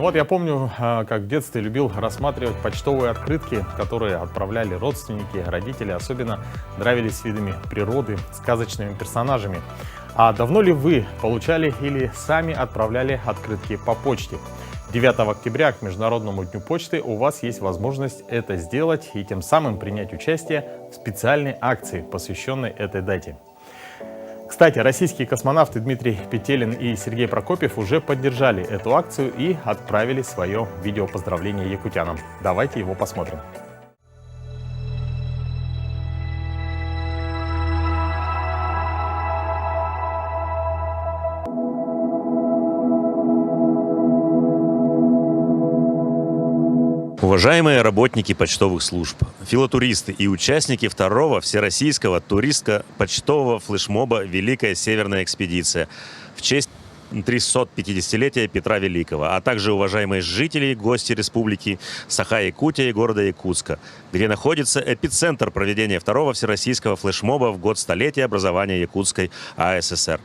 Вот я помню, как в детстве любил рассматривать почтовые открытки, которые отправляли родственники, родители. Особенно нравились видами природы, сказочными персонажами. А давно ли вы получали или сами отправляли открытки по почте? 9 октября к Международному дню почты у вас есть возможность это сделать и тем самым принять участие в специальной акции, посвященной этой дате. Кстати, российские космонавты Дмитрий Петелин и Сергей Прокопьев уже поддержали эту акцию и отправили свое видео поздравления якутянам. Давайте его посмотрим. Уважаемые работники почтовых служб, филотуристы и участники второго всероссийского туристско-почтового флешмоба «Великая Северная экспедиция» в честь 350-летия Петра Великого, а также уважаемые жители и гости республики Саха-Якутия и города Якутска, где находится эпицентр проведения второго всероссийского флешмоба в год столетия образования Якутской АССР.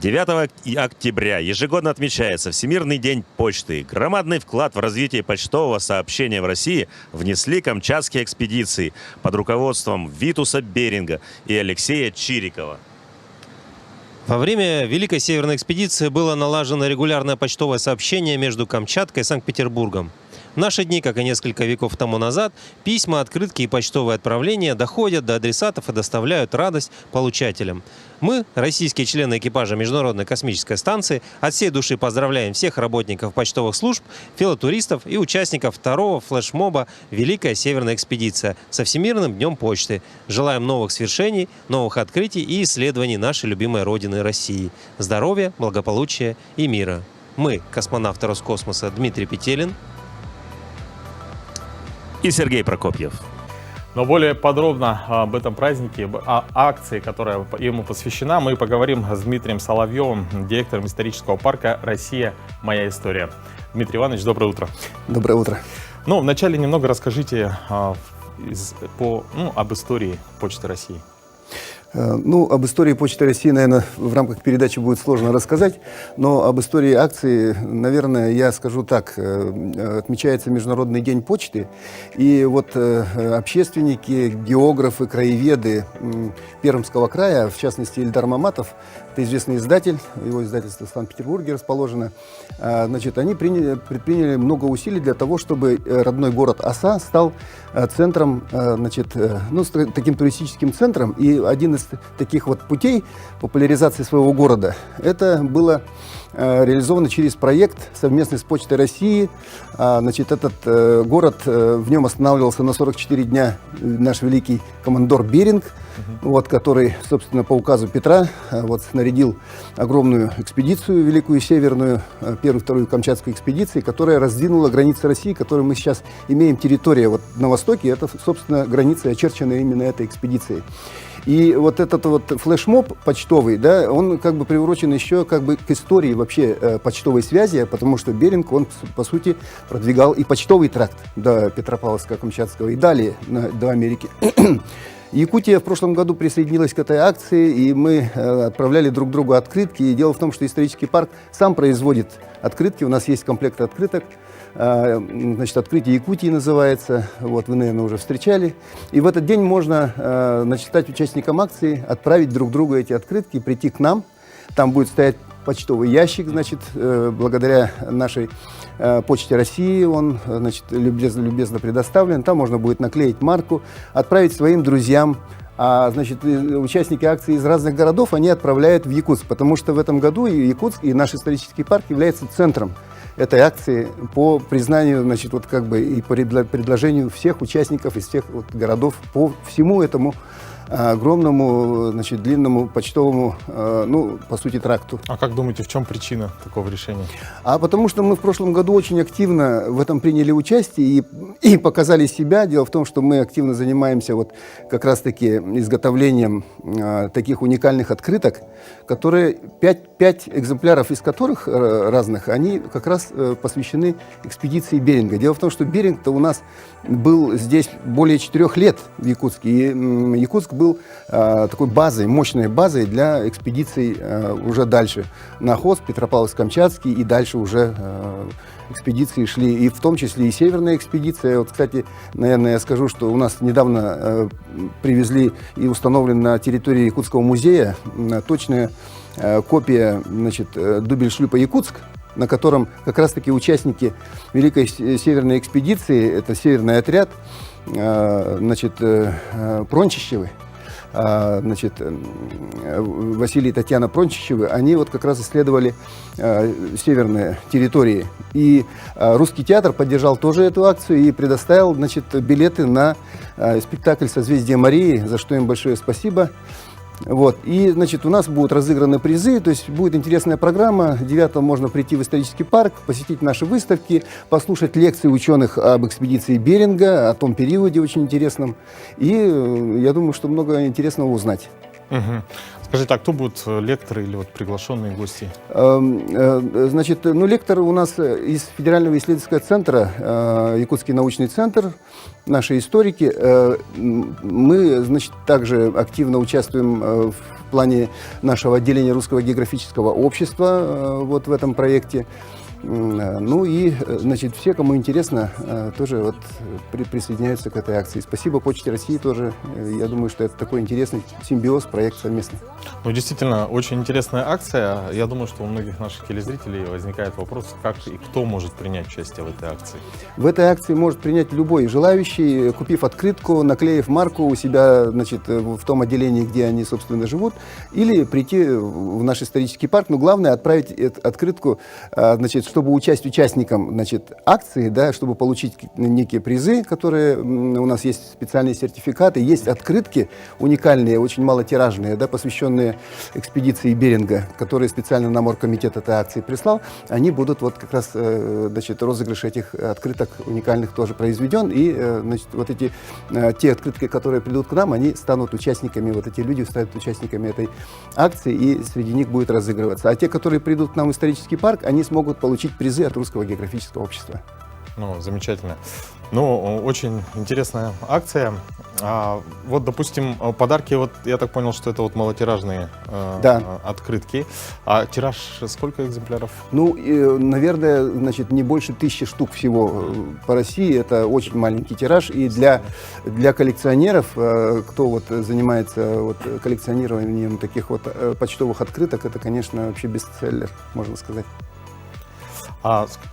9 октября ежегодно отмечается Всемирный день почты. Громадный вклад в развитие почтового сообщения в России внесли камчатские экспедиции под руководством Витуса Беринга и Алексея Чирикова. Во время Великой Северной экспедиции было налажено регулярное почтовое сообщение между Камчаткой и Санкт-Петербургом. В наши дни, как и несколько веков тому назад, письма, открытки и почтовые отправления доходят до адресатов и доставляют радость получателям. Мы, российские члены экипажа Международной космической станции, от всей души поздравляем всех работников почтовых служб, филотуристов и участников второго флешмоба «Великая Северная экспедиция» со Всемирным днем почты. Желаем новых свершений, новых открытий и исследований нашей любимой родины России. Здоровья, благополучия и мира. Мы, космонавты Роскосмоса Дмитрий Петелин И Сергей Прокопьев. Но более подробно об этом празднике, о акции, которая ему посвящена, мы поговорим с Дмитрием Соловьевым, директором исторического парка «Россия. Моя история». Дмитрий Иванович, доброе утро. Доброе утро. Ну, вначале немного расскажите об истории Почты России. Ну, об истории Почты России, наверное, в рамках передачи будет сложно рассказать, но об истории акции, наверное, я скажу так. Отмечается Международный день почты, и вот общественники, географы, краеведы Пермского края, в частности, Ильдар Маматов, это известный издатель, его издательство в Санкт-Петербурге расположено, значит, они предприняли много усилий для того, чтобы родной город Оса стал центром, значит, ну, таким туристическим центром, и один из таких вот путей популяризации своего города, это было реализовано через проект совместный с Почтой России. Значит, этот город, в нем останавливался на 44 дня наш великий командор Беринг, вот, который, собственно, по указу Петра вот, снарядил огромную экспедицию, Великую Северную, первую, вторую Камчатскую экспедиции, которая раздвинула границы России, которую мы сейчас имеем. Территория вот на востоке, это, собственно, границы, очерченные именно этой экспедицией. И вот этот вот флешмоб почтовый, да, он как бы приурочен еще как бы к истории вообще почтовой связи, потому что Беринг, он по сути продвигал и почтовый тракт до Петропавловска-Камчатского и далее до Америки. Якутия в прошлом году присоединилась к этой акции, и мы отправляли друг другу открытки. И дело в том, что исторический парк сам производит открытки, у нас есть комплект открыток. Значит, «Открытие Якутии» называется, вот, вы, наверное, уже встречали. И в этот день можно, значит, стать участником акции, отправить друг другу эти открытки, прийти к нам. Там будет стоять почтовый ящик, значит, благодаря нашей Почте России он, значит, любезно предоставлен. Там можно будет наклеить марку, отправить своим друзьям. А, значит, участники акции из разных городов, они отправляют в Якутск, потому что в этом году и Якутск, и наш исторический парк является центром этой акции по признанию, значит, вот как бы и по предложению всех участников из всех вот городов по всему этому огромному, значит, длинному почтовому, ну, по сути, тракту. А как думаете, в чем причина такого решения? А потому что мы в прошлом году очень активно в этом приняли участие и показали себя. Дело в том, что мы активно занимаемся вот как раз-таки изготовлением таких уникальных открыток, которые 5 экземпляров из которых разных, они как раз посвящены экспедиции Беринга. Дело в том, что Беринг-то у нас был здесь более 4 лет в Якутске, и Якутск был был такой базой, мощной базой для экспедиций уже дальше. На Охотск, Петропавловск-Камчатский и дальше уже экспедиции шли, и в том числе и северная экспедиция. Вот, кстати, наверное, я скажу, что у нас недавно привезли и установлен на территории Якутского музея точная копия, значит, дубельшлюпа «Якутск», на котором как раз-таки участники Великой Северной экспедиции, это северный отряд, значит, Прончищевы, значит, Василий и Татьяна Прончищевы, они вот как раз исследовали северные территории. И Русский театр поддержал тоже эту акцию и предоставил, значит, билеты на спектакль «Созвездие Марии», за что им большое спасибо. Вот. И, значит, у нас будут разыграны призы, то есть будет интересная программа. 9-го можно прийти в исторический парк, посетить наши выставки, послушать лекции ученых об экспедиции Беринга, о том периоде очень интересном. И я думаю, что много интересного узнать. Мгм. Скажите, а кто будут лекторы или вот приглашенные гости? Значит, ну, лектор у нас из Федерального исследовательского центра, Якутский научный центр, наши историки. Мы, значит, также активно участвуем в плане нашего отделения Русского географического общества вот в этом проекте. Ну и, значит, все, кому интересно, тоже вот присоединяются к этой акции. Спасибо Почте России тоже. Я думаю, что это такой интересный симбиоз, проект совместный. Ну, действительно, очень интересная акция. Я думаю, что у многих наших телезрителей возникает вопрос, как и кто может принять участие в этой акции. В этой акции может принять любой желающий, купив открытку, наклеив марку у себя, значит, в том отделении, где они, собственно, живут, или прийти в наш исторический парк. Но главное отправить эту открытку, значит, чтобы участникам, значит, акции, да, чтобы получить некие призы, которые у нас есть специальные сертификаты, есть открытки уникальные, очень малотиражные, да, посвященные экспедиции Беринга, которые специально нам оргкомитет этой акции прислал. Они будут вот как раз, значит, розыгрыш этих открыток уникальных тоже произведен, и, значит, вот эти те открытки, которые придут к нам, они станут участниками, вот эти люди станут участниками этой акции, и среди них будет разыгрываться. А те, которые придут к нам в исторический парк, они смогут получить призы от Русского географического общества. Ну, замечательно. Ну, очень интересная акция. Вот, допустим, подарки, вот я так понял, что это вот малотиражные Да. открытки. А тираж сколько экземпляров? Ну, наверное, значит, не больше 1000 штук всего по России. Это очень маленький тираж. И для коллекционеров, кто вот занимается вот коллекционированием таких вот почтовых открыток, это, конечно, вообще бестселлер, можно сказать.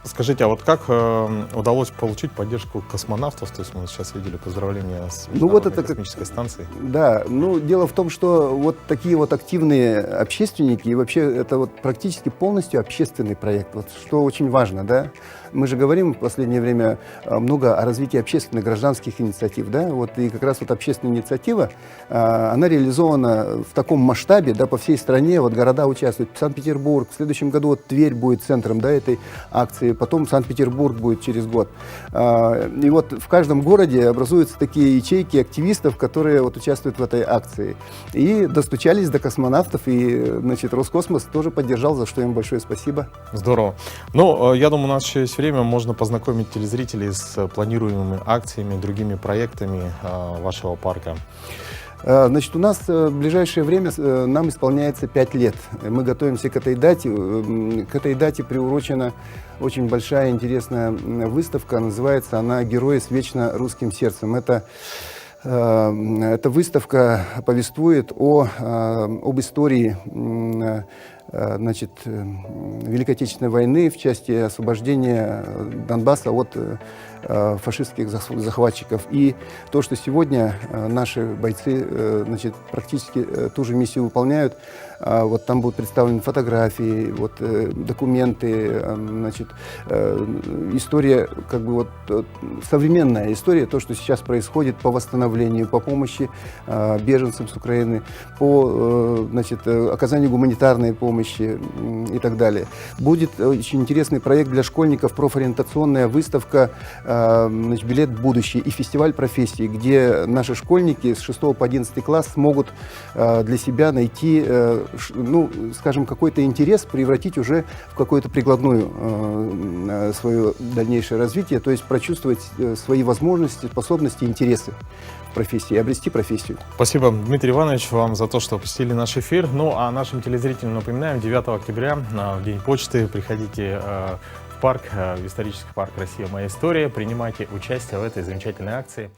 Скажите, а вот как удалось получить поддержку космонавтов? То есть мы сейчас видели поздравления с Международной космической станцией. Да, ну дело в том, что вот такие вот активные общественники, и вообще это вот практически полностью общественный проект, вот что очень важно, да. Мы же говорим в последнее время много о развитии общественных гражданских инициатив, да, вот и как раз вот общественная инициатива, она реализована в таком масштабе, да, по всей стране, вот города участвуют, Санкт-Петербург, в следующем году вот Тверь будет центром, да, этой акции, потом Санкт-Петербург будет через год. И вот в каждом городе образуются такие ячейки активистов, которые вот участвуют в этой акции. И достучались до космонавтов, и, значит, Роскосмос тоже поддержал, за что им большое спасибо. Здорово. Ну, я думаю, у нас еще есть время, можно познакомить телезрителей с планируемыми акциями, другими проектами вашего парка. Значит, у нас в ближайшее время нам исполняется 5 лет. Мы готовимся к этой дате. К этой дате приурочена очень большая интересная выставка. Называется она «Герои с вечно русским сердцем». Эта выставка повествует об истории, значит, Великой Отечественной войны в части освобождения Донбасса от фашистских захватчиков. И то, что сегодня наши бойцы, значит, практически ту же миссию выполняют. Вот там будут представлены фотографии, вот, документы, значит, история, как бы вот современная история, то, что сейчас происходит по восстановлению, по помощи беженцам с Украины, по, значит, оказанию гуманитарной помощи и так далее. Будет очень интересный проект для школьников, профориентационная выставка, значит, «Билет в будущее» и фестиваль профессий, где наши школьники с 6 по 11 класс смогут для себя найти, ну, скажем, какой-то интерес, превратить уже в какую-то прикладную свое дальнейшее развитие, то есть прочувствовать свои возможности, способности, интересы профессии и обрести профессию. Спасибо, Дмитрий Иванович, вам за то, что посетили наш эфир. Ну, а нашим телезрителям напоминаем, 9 октября, в День почты, приходите в парк, в исторический парк «Россия. Моя история», принимайте участие в этой замечательной акции.